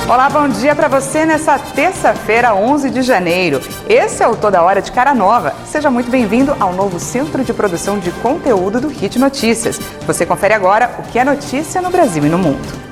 Olá, bom dia para você nessa terça-feira, 11 de janeiro. Esse é o Toda Hora de Cara Nova. Seja muito bem-vindo ao novo Centro de Produção de Conteúdo do Hit Notícias. Você confere agora o que é notícia no Brasil e no mundo.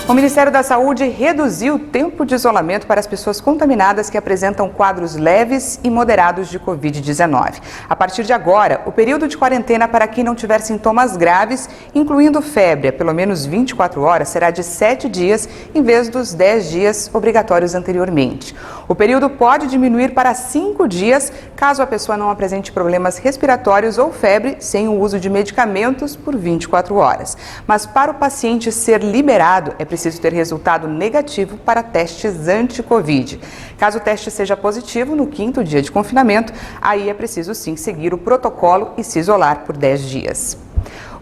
O Ministério da Saúde reduziu o tempo de isolamento para as pessoas contaminadas que apresentam quadros leves e moderados de Covid-19. A partir de agora, o período de quarentena para quem não tiver sintomas graves, incluindo febre, a pelo menos 24 horas, será de 7 dias, em vez dos 10 dias obrigatórios anteriormente. O período pode diminuir para 5 dias, caso a pessoa não apresente problemas respiratórios ou febre, sem o uso de medicamentos por 24 horas. Mas para o paciente ser liberado, é preciso ter resultado negativo para testes anti-Covid. Caso o teste seja positivo no 5º dia de confinamento, aí é preciso sim seguir o protocolo e se isolar por 10 dias.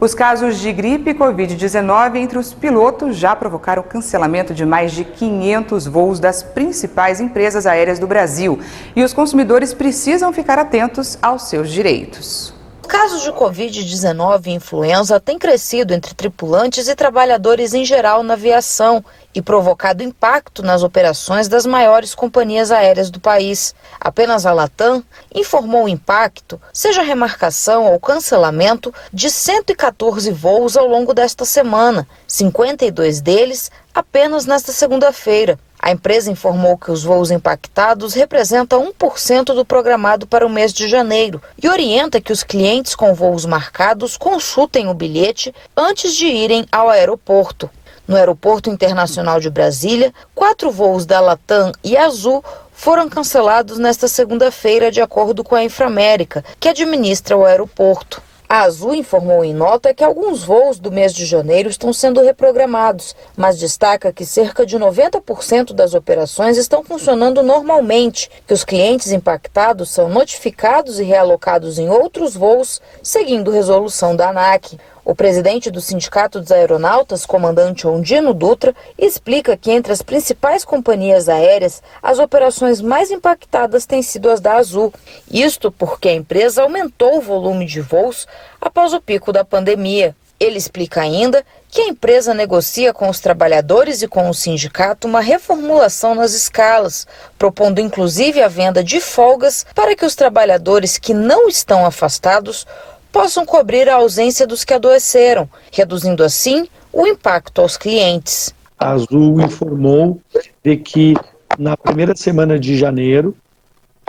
Os casos de gripe e Covid-19 entre os pilotos já provocaram o cancelamento de mais de 500 voos das principais empresas aéreas do Brasil. E os consumidores precisam ficar atentos aos seus direitos. Casos de Covid-19 e influenza têm crescido entre tripulantes e trabalhadores em geral na aviação e provocado impacto nas operações das maiores companhias aéreas do país. Apenas a Latam informou o impacto, seja remarcação ou cancelamento, de 114 voos ao longo desta semana, 52 deles apenas nesta segunda-feira. A empresa informou que os voos impactados representam 1% do programado para o mês de janeiro e orienta que os clientes com voos marcados consultem o bilhete antes de irem ao aeroporto. No Aeroporto Internacional de Brasília, 4 voos da Latam e Azul foram cancelados nesta segunda-feira, de acordo com a Inframérica, que administra o aeroporto. A Azul informou em nota que alguns voos do mês de janeiro estão sendo reprogramados, mas destaca que cerca de 90% das operações estão funcionando normalmente, que os clientes impactados são notificados e realocados em outros voos, seguindo resolução da ANAC. O presidente do Sindicato dos Aeronautas, comandante Ondino Dutra, explica que entre as principais companhias aéreas, as operações mais impactadas têm sido as da Azul. Isto porque a empresa aumentou o volume de voos após o pico da pandemia. Ele explica ainda que a empresa negocia com os trabalhadores e com o sindicato uma reformulação nas escalas, propondo inclusive a venda de folgas para que os trabalhadores que não estão afastados possam cobrir a ausência dos que adoeceram, reduzindo assim o impacto aos clientes. A Azul informou de que na primeira semana de janeiro,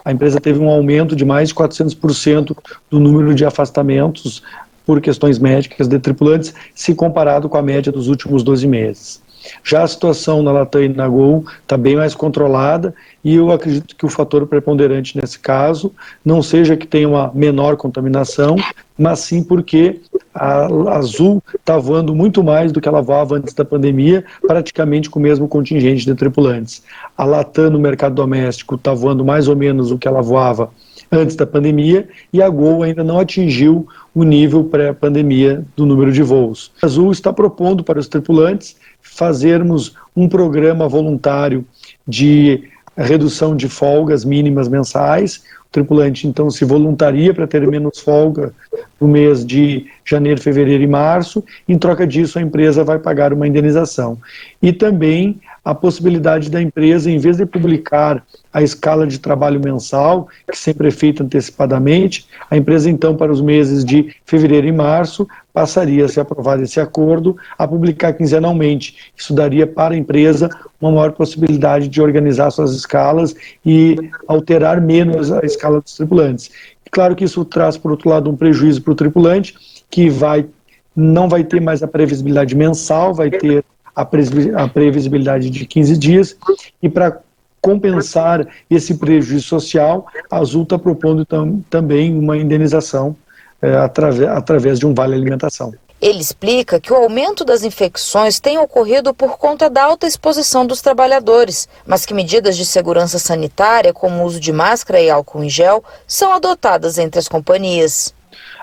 a empresa teve um aumento de mais de 400% do número de afastamentos por questões médicas de tripulantes, se comparado com a média dos últimos 12 meses. Já a situação na Latam e na Gol está bem mais controlada e eu acredito que o fator preponderante nesse caso não seja que tenha uma menor contaminação, mas sim porque a Azul está voando muito mais do que ela voava antes da pandemia, praticamente com o mesmo contingente de tripulantes. A Latam no mercado doméstico está voando mais ou menos o que ela voava antes da pandemia e a Gol ainda não atingiu o nível pré-pandemia do número de voos. A Azul está propondo para os tripulantes fazermos um programa voluntário de redução de folgas mínimas mensais. O tripulante, então, se voluntaria para ter menos folga no mês de janeiro, fevereiro e março. Em troca disso, a empresa vai pagar uma indenização. E também a possibilidade da empresa, em vez de publicar a escala de trabalho mensal, que sempre é feita antecipadamente, a empresa, então, para os meses de fevereiro e março, passaria, se aprovado esse acordo, a publicar quinzenalmente. Isso daria para a empresa uma maior possibilidade de organizar suas escalas e alterar menos a escala dos tripulantes. Claro que isso traz, por outro lado, um prejuízo para o tripulante, que não vai ter mais a previsibilidade mensal, vai ter a previsibilidade de 15 dias, e para compensar esse prejuízo social, a Azul está propondo também uma indenização através de um vale alimentação. Ele explica que o aumento das infecções tem ocorrido por conta da alta exposição dos trabalhadores, mas que medidas de segurança sanitária, como o uso de máscara e álcool em gel, são adotadas entre as companhias.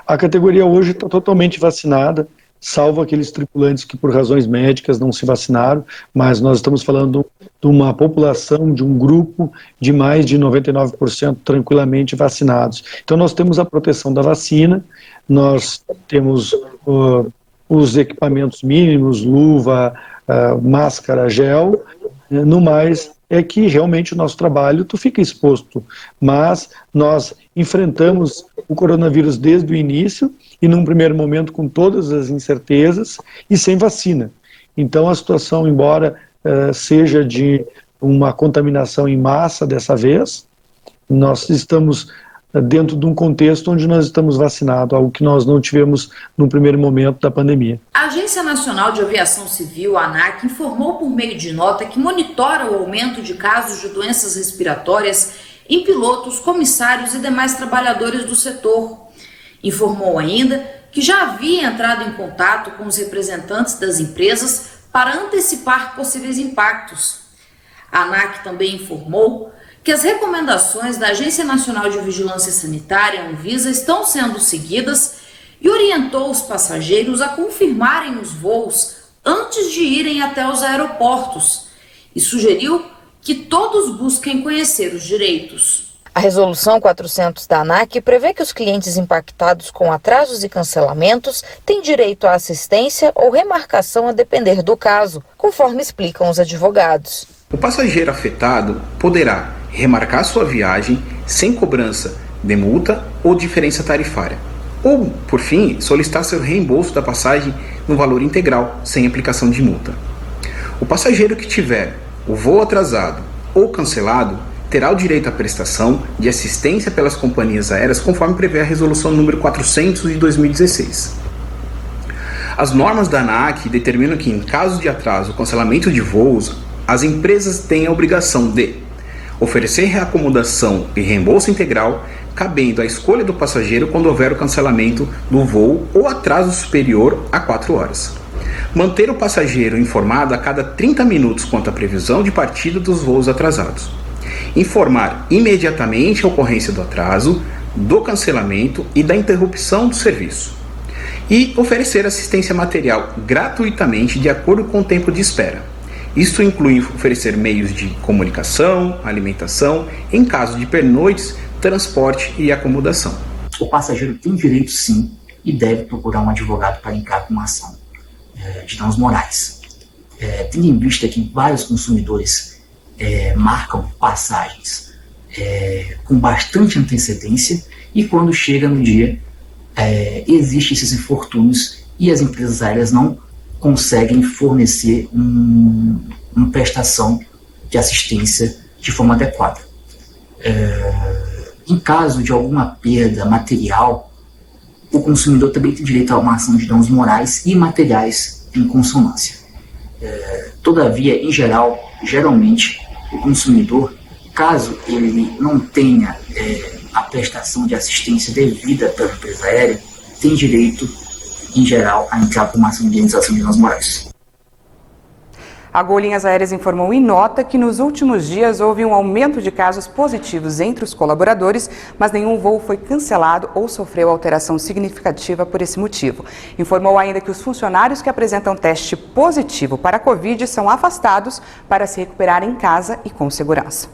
A categoria hoje está totalmente vacinada, salvo aqueles tripulantes que por razões médicas não se vacinaram, mas nós estamos falando de uma população, de um grupo de mais de 99% tranquilamente vacinados. Então nós temos a proteção da vacina, nós temos os equipamentos mínimos, luva, máscara, gel, No mais, é que realmente o nosso trabalho, tu fica exposto, mas nós enfrentamos o coronavírus desde o início e num primeiro momento com todas as incertezas e sem vacina. Então a situação, embora seja de uma contaminação em massa dessa vez, nós estamos dentro de um contexto onde nós estamos vacinados, algo que nós não tivemos no primeiro momento da pandemia. A Agência Nacional de Aviação Civil, a ANAC, informou por meio de nota que monitora o aumento de casos de doenças respiratórias em pilotos, comissários e demais trabalhadores do setor. Informou ainda que já havia entrado em contato com os representantes das empresas para antecipar possíveis impactos. A ANAC também informou que as recomendações da Agência Nacional de Vigilância Sanitária, Anvisa, estão sendo seguidas e orientou os passageiros a confirmarem os voos antes de irem até os aeroportos e sugeriu que todos busquem conhecer os direitos. A Resolução 400 da ANAC prevê que os clientes impactados com atrasos e cancelamentos têm direito à assistência ou remarcação a depender do caso, conforme explicam os advogados. O passageiro afetado poderá remarcar sua viagem sem cobrança de multa ou diferença tarifária. Ou, por fim, solicitar seu reembolso da passagem no valor integral, sem aplicação de multa. O passageiro que tiver o voo atrasado ou cancelado terá o direito à prestação de assistência pelas companhias aéreas, conforme prevê a Resolução número 400 de 2016. As normas da ANAC determinam que, em caso de atraso ou cancelamento de voos, as empresas têm a obrigação de oferecer reacomodação e reembolso integral, cabendo à escolha do passageiro quando houver o cancelamento do voo ou atraso superior a 4 horas. Manter o passageiro informado a cada 30 minutos quanto à previsão de partida dos voos atrasados. Informar imediatamente a ocorrência do atraso, do cancelamento e da interrupção do serviço. E oferecer assistência material gratuitamente de acordo com o tempo de espera. Isso inclui oferecer meios de comunicação, alimentação, em caso de pernoites, transporte e acomodação. O passageiro tem direito, sim, e deve procurar um advogado para entrar com uma ação de danos morais. Tendo em vista que vários consumidores marcam passagens com bastante antecedência e quando chega no dia, existem esses infortúnios e as empresas aéreas não conseguem fornecer uma prestação de assistência de forma adequada. Em caso de alguma perda material, o consumidor também tem direito a uma ação de danos morais e materiais em consonância. Todavia, em geral, geralmente, o consumidor, caso ele não tenha a prestação de assistência devida pela empresa aérea, tem direito, em geral, a entrar com uma ação de indenização de danos morais. A Gol Linhas Aéreas informou em nota que nos últimos dias houve um aumento de casos positivos entre os colaboradores, mas nenhum voo foi cancelado ou sofreu alteração significativa por esse motivo. Informou ainda que os funcionários que apresentam teste positivo para a Covid são afastados para se recuperar em casa e com segurança.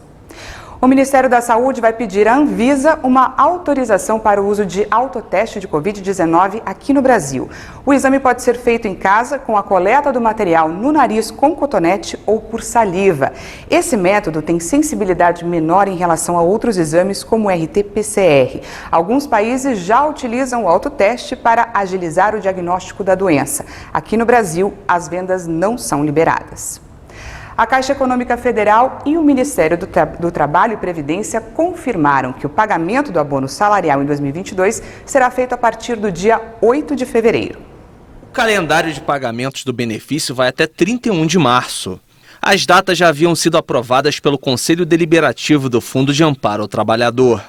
O Ministério da Saúde vai pedir à Anvisa uma autorização para o uso de autoteste de Covid-19 aqui no Brasil. O exame pode ser feito em casa com a coleta do material no nariz com cotonete ou por saliva. Esse método tem sensibilidade menor em relação a outros exames como o RT-PCR. Alguns países já utilizam o autoteste para agilizar o diagnóstico da doença. Aqui no Brasil, as vendas não são liberadas. A Caixa Econômica Federal e o Ministério do Trabalho e Previdência confirmaram que o pagamento do abono salarial em 2022 será feito a partir do dia 8 de fevereiro. O calendário de pagamentos do benefício vai até 31 de março. As datas já haviam sido aprovadas pelo Conselho Deliberativo do Fundo de Amparo ao Trabalhador.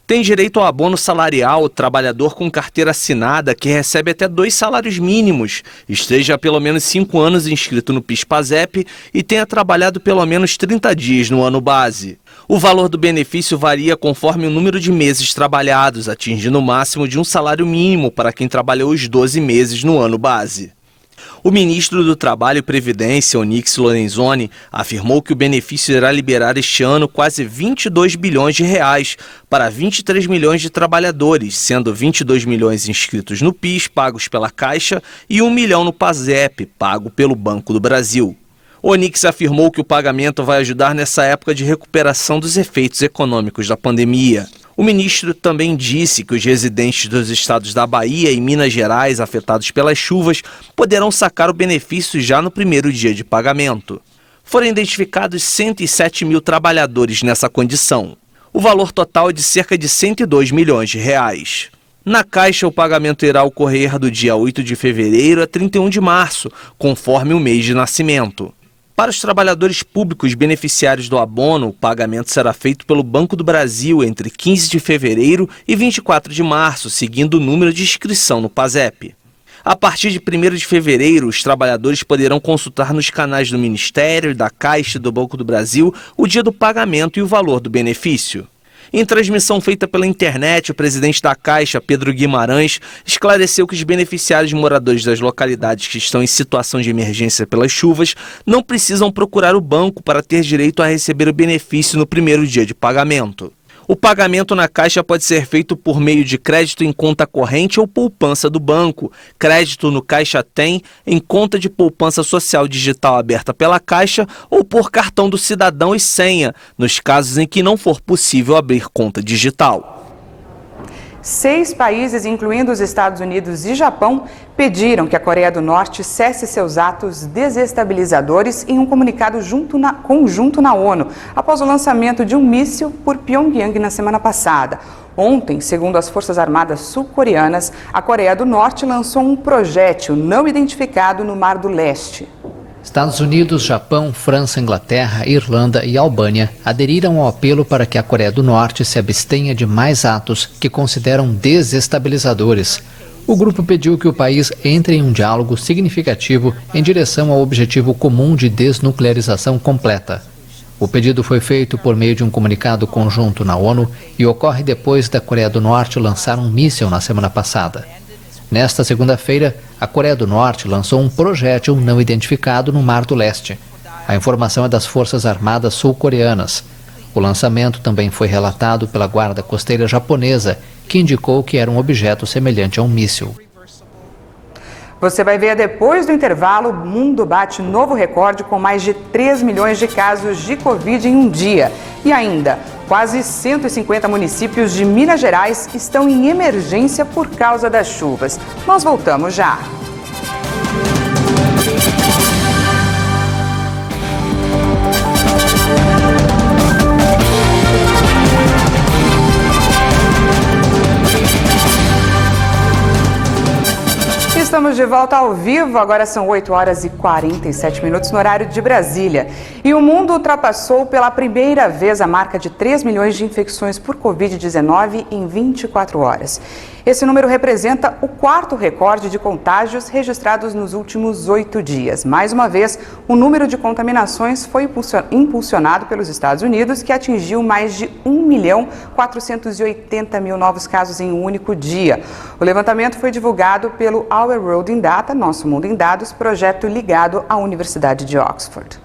Tem direito ao abono salarial o trabalhador com carteira assinada que recebe até 2 salários mínimos, esteja há pelo menos 5 anos inscrito no PIS/PASEP e tenha trabalhado pelo menos 30 dias no ano base. O valor do benefício varia conforme o número de meses trabalhados, atingindo o máximo de um salário mínimo para quem trabalhou os 12 meses no ano base. O ministro do Trabalho e Previdência, Onyx Lorenzoni, afirmou que o benefício irá liberar este ano quase 22 bilhões de reais para 23 milhões de trabalhadores, sendo 22 milhões inscritos no PIS, pagos pela Caixa, e 1 milhão no PASEP, pago pelo Banco do Brasil. O Onyx afirmou que o pagamento vai ajudar nessa época de recuperação dos efeitos econômicos da pandemia. O ministro também disse que os residentes dos estados da Bahia e Minas Gerais afetados pelas chuvas poderão sacar o benefício já no primeiro dia de pagamento. Foram identificados 107 mil trabalhadores nessa condição. O valor total é de cerca de 102 milhões de reais. Na Caixa, o pagamento irá ocorrer do dia 8 de fevereiro a 31 de março, conforme o mês de nascimento. Para os trabalhadores públicos beneficiários do abono, o pagamento será feito pelo Banco do Brasil entre 15 de fevereiro e 24 de março, seguindo o número de inscrição no PASEP. A partir de 1º de fevereiro, os trabalhadores poderão consultar nos canais do Ministério, da Caixa e do Banco do Brasil o dia do pagamento e o valor do benefício. Em transmissão feita pela internet, o presidente da Caixa, Pedro Guimarães, esclareceu que os beneficiários moradores das localidades que estão em situação de emergência pelas chuvas não precisam procurar o banco para ter direito a receber o benefício no primeiro dia de pagamento. O pagamento na Caixa pode ser feito por meio de crédito em conta corrente ou poupança do banco, crédito no Caixa Tem, em conta de poupança social digital aberta pela Caixa ou por cartão do cidadão e senha, nos casos em que não for possível abrir conta digital. 6 países, incluindo os Estados Unidos e Japão, pediram que a Coreia do Norte cesse seus atos desestabilizadores em um comunicado conjunto na ONU, após o lançamento de um míssil por Pyongyang na semana passada. Ontem, segundo as Forças Armadas sul-coreanas, a Coreia do Norte lançou um projétil não identificado no Mar do Leste. Estados Unidos, Japão, França, Inglaterra, Irlanda e Albânia aderiram ao apelo para que a Coreia do Norte se abstenha de mais atos que consideram desestabilizadores. O grupo pediu que o país entre em um diálogo significativo em direção ao objetivo comum de desnuclearização completa. O pedido foi feito por meio de um comunicado conjunto na ONU e ocorre depois da Coreia do Norte lançar um míssil na semana passada. Nesta segunda-feira, a Coreia do Norte lançou um projétil não identificado no Mar do Leste. A informação é das Forças Armadas sul-coreanas. O lançamento também foi relatado pela Guarda Costeira japonesa, que indicou que era um objeto semelhante a um míssil. Você vai ver depois do intervalo, o mundo bate novo recorde com mais de 3 milhões de casos de Covid em um dia. E ainda, quase 150 municípios de Minas Gerais estão em emergência por causa das chuvas. Nós voltamos já. Estamos de volta ao vivo, agora são 8 horas e 47 minutos no horário de Brasília. E o mundo ultrapassou pela primeira vez a marca de 3 milhões de infecções por Covid-19 em 24 horas. Esse número representa o 4º recorde de contágios registrados nos últimos 8 dias. Mais uma vez, o número de contaminações foi impulsionado pelos Estados Unidos, que atingiu mais de 1.480.000 novos casos em um único dia. O levantamento foi divulgado pelo Our World in Data, Nosso Mundo em Dados, projeto ligado à Universidade de Oxford.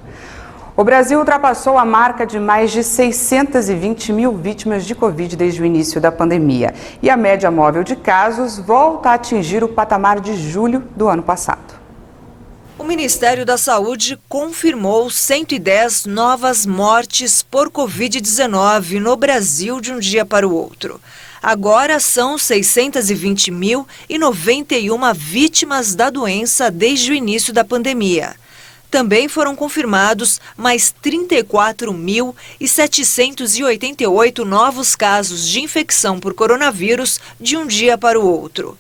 O Brasil ultrapassou a marca de mais de 620 mil vítimas de Covid desde o início da pandemia. E a média móvel de casos volta a atingir o patamar de julho do ano passado. O Ministério da Saúde confirmou 110 novas mortes por Covid-19 no Brasil de um dia para o outro. Agora são 620.091 vítimas da doença desde o início da pandemia. Também foram confirmados mais 34.788 novos casos de infecção por coronavírus de um dia para o outro.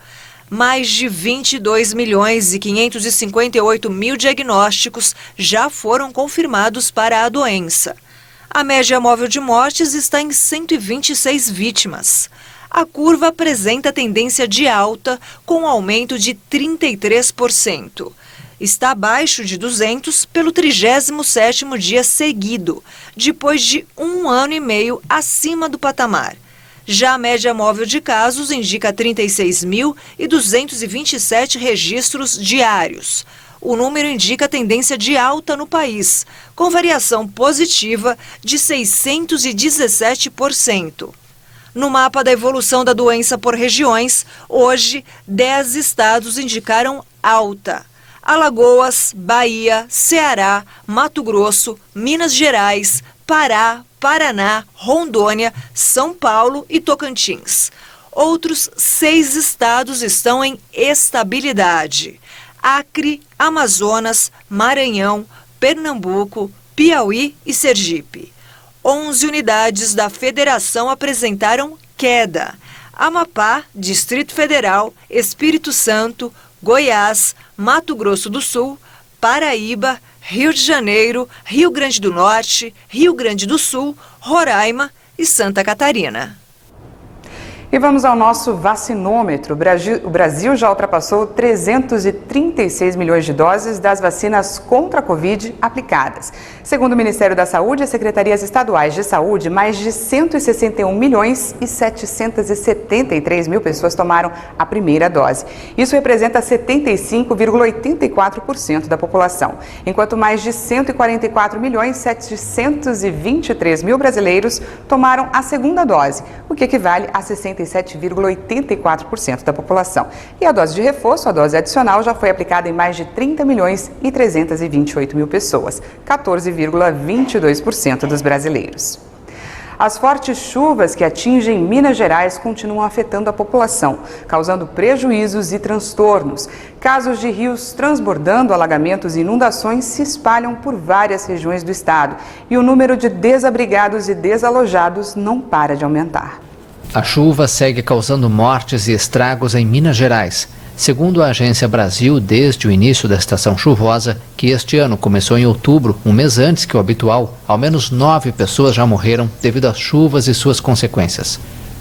Mais de 22.558.000 diagnósticos já foram confirmados para a doença. A média móvel de mortes está em 126 vítimas. A curva apresenta tendência de alta, com aumento de 33%. Está abaixo de 200 pelo 37º dia seguido, depois de 1 ano e meio acima do patamar. Já a média móvel de casos indica 36.227 registros diários. O número indica tendência de alta no país, com variação positiva de 617%. No mapa da evolução da doença por regiões, hoje 10 estados indicaram alta. Alagoas, Bahia, Ceará, Mato Grosso, Minas Gerais, Pará, Paraná, Rondônia, São Paulo e Tocantins. Outros 6 estados estão em estabilidade: Acre, Amazonas, Maranhão, Pernambuco, Piauí e Sergipe. 11 unidades da federação apresentaram queda: Amapá, Distrito Federal, Espírito Santo, Goiás, Mato Grosso do Sul, Paraíba, Rio de Janeiro, Rio Grande do Norte, Rio Grande do Sul, Roraima e Santa Catarina. E vamos ao nosso vacinômetro. O Brasil já ultrapassou 336 milhões de doses das vacinas contra a Covid aplicadas. Segundo o Ministério da Saúde e as secretarias estaduais de saúde, mais de 161 milhões e 773 mil pessoas tomaram a primeira dose. Isso representa 75,84% da população, enquanto mais de 144 milhões 723 mil brasileiros tomaram a segunda dose, o que equivale a 67,84% da população. E a dose de reforço, a dose adicional, já foi aplicada em mais de 30 milhões e 328 mil pessoas, 14,22% dos brasileiros. As fortes chuvas que atingem Minas Gerais continuam afetando a população, causando prejuízos e transtornos. Casos de rios transbordando, alagamentos e inundações se espalham por várias regiões do estado e o número de desabrigados e desalojados não para de aumentar. A chuva segue causando mortes e estragos em Minas Gerais. Segundo a Agência Brasil, desde o início da estação chuvosa, que este ano começou em outubro, um mês antes que o habitual, ao menos 9 pessoas já morreram devido às chuvas e suas consequências.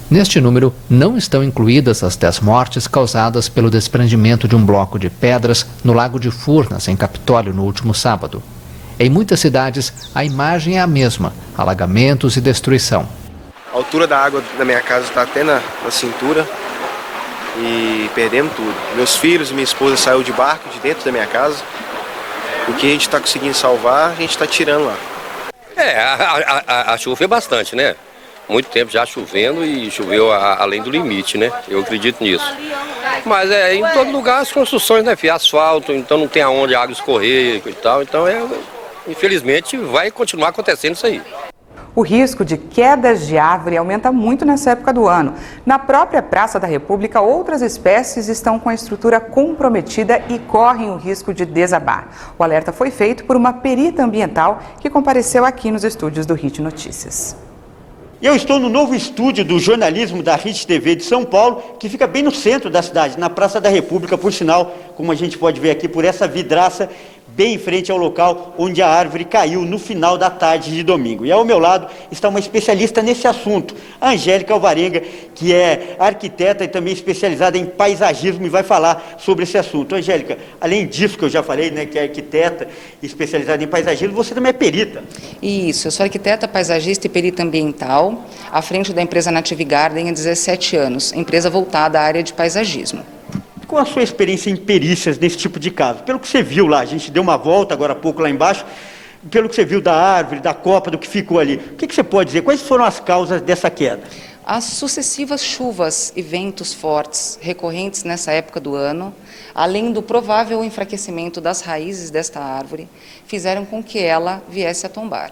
Neste número, não estão incluídas as 10 mortes causadas pelo desprendimento de um bloco de pedras no Lago de Furnas, em Capitólio, no último sábado. Em muitas cidades, a imagem é a mesma: alagamentos e destruição. A altura da água da minha casa está até na cintura e perdemos tudo. Meus filhos e minha esposa saíram de barco de dentro da minha casa. O que a gente está conseguindo salvar, a gente está tirando lá. A chuva foi bastante, né? Muito tempo já chovendo e choveu além do limite, né? Eu acredito nisso. Mas em todo lugar as construções, né? Asfalto, então não tem aonde a água escorrer e tal. Então, infelizmente, vai continuar acontecendo isso aí. O risco de quedas de árvore aumenta muito nessa época do ano. Na própria Praça da República, outras espécies estão com a estrutura comprometida e correm o risco de desabar. O alerta foi feito por uma perita ambiental que compareceu aqui nos estúdios do HIT Notícias. Eu estou no novo estúdio do jornalismo da HIT TV de São Paulo, que fica bem no centro da cidade, na Praça da República, por sinal, como a gente pode ver aqui por essa vidraça, bem em frente ao local onde a árvore caiu no final da tarde de domingo. E ao meu lado está uma especialista nesse assunto, a Angélica Alvarenga, que é arquiteta e também especializada em paisagismo e vai falar sobre esse assunto. Angélica, além disso que eu já falei, né, que é arquiteta especializada em paisagismo, você também é perita. Isso, eu sou arquiteta, paisagista e perita ambiental, à frente da empresa Native Garden há 17 anos, empresa voltada à área de paisagismo. Qual a sua experiência em perícias nesse tipo de caso? Pelo que você viu lá, a gente deu uma volta agora há pouco lá embaixo, pelo que você viu da árvore, da copa, do que ficou ali, o que você pode dizer? Quais foram as causas dessa queda? As sucessivas chuvas e ventos fortes recorrentes nessa época do ano, além do provável enfraquecimento das raízes desta árvore, fizeram com que ela viesse a tombar.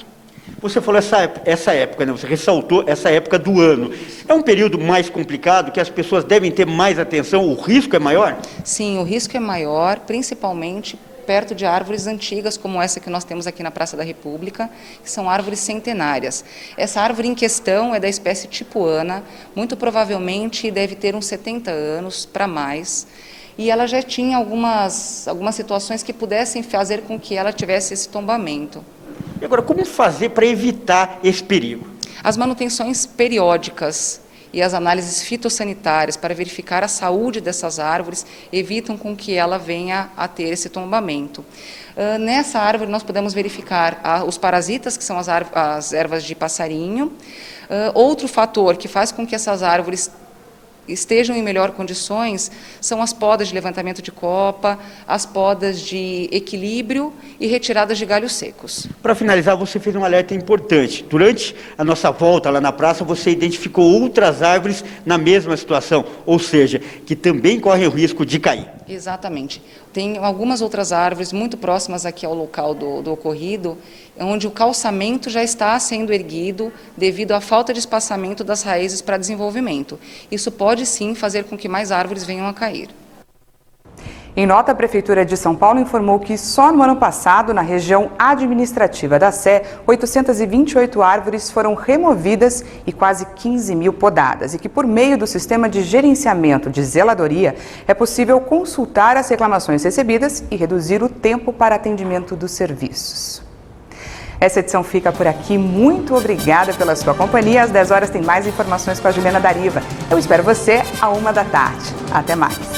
Você falou essa época, né? Você ressaltou essa época do ano. É um período mais complicado, que as pessoas devem ter mais atenção, o risco é maior? Sim, o risco é maior, principalmente perto de árvores antigas, como essa que nós temos aqui na Praça da República, que são árvores centenárias. Essa árvore em questão é da espécie tipuana, muito provavelmente deve ter uns 70 anos para mais, e ela já tinha algumas situações que pudessem fazer com que ela tivesse esse tombamento. E agora, como fazer para evitar esse perigo? As manutenções periódicas e as análises fitossanitárias para verificar a saúde dessas árvores evitam com que ela venha a ter esse tombamento. Nessa árvore nós podemos verificar os parasitas, que são as ervas de passarinho. Outro fator que faz com que essas árvores estejam em melhor condições são as podas de levantamento de copa, as podas de equilíbrio e retiradas de galhos secos. Para finalizar, você fez um alerta importante. Durante a nossa volta lá na praça, você identificou outras árvores na mesma situação, ou seja, que também correm o risco de cair. Exatamente. Tem algumas outras árvores muito próximas aqui ao local do ocorrido, onde o calçamento já está sendo erguido devido à falta de espaçamento das raízes para desenvolvimento. Isso pode sim fazer com que mais árvores venham a cair. Em nota, a Prefeitura de São Paulo informou que só no ano passado, na região administrativa da Sé, 828 árvores foram removidas e quase 15 mil podadas. E que por meio do sistema de gerenciamento de zeladoria, é possível consultar as reclamações recebidas e reduzir o tempo para atendimento dos serviços. Essa edição fica por aqui. Muito obrigada pela sua companhia. Às 10 horas tem mais informações com a Juliana Dariva. Eu espero você à 1 da tarde. Até mais.